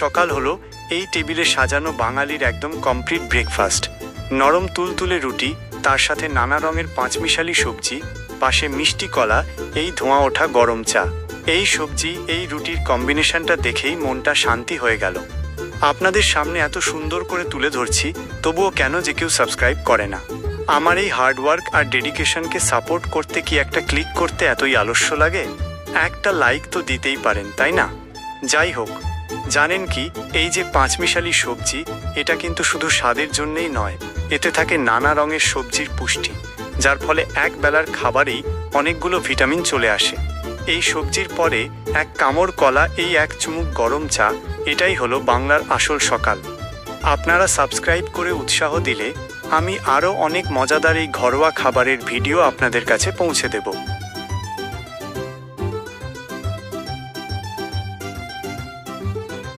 সকাল হলো এই টেবিলে সাজানো বাঙালির একদম কমপ্লিট ব্রেকফাস্ট। নরম তুলতুলে রুটি, তার সাথে নানা রঙের পাঁচমিশালি সবজি, পাশে মিষ্টি কলা, এই ধোঁয়া ওঠা গরম চা। এই সবজি এই রুটির কম্বিনেশনটা দেখেই মনটা শান্তি হয়ে গেল। আপনাদের সামনে এত সুন্দর করে তুলে ধরছি, তবুও কেন যে কেউ সাবস্ক্রাইব করে না? আমার এই হার্ডওয়ার্ক আর ডেডিকেশনকে সাপোর্ট করতে কি একটা ক্লিক করতে এতই আলস্য লাগে? একটা লাইক তো দিতেই পারেন, তাই না? যাই হোক, জানেন কি, এই যে পাঁচমিশালি সবজি, এটা কিন্তু শুধু স্বাদের জন্যেই নয়, এতে থাকে নানা রঙের সবজির পুষ্টি, যার ফলে এক বেলার খাবারেই অনেকগুলো ভিটামিন চলে আসে। এই সবজির পরে এক কামড় কলা, এই এক চুমুক গরম চা, এটাই হলো বাংলার আসল সকাল। আপনারা সাবস্ক্রাইব করে উৎসাহ দিলে আমি আরও অনেক মজাদার এই ঘরোয়া খাবারের ভিডিও আপনাদের কাছে পৌঁছে দেব।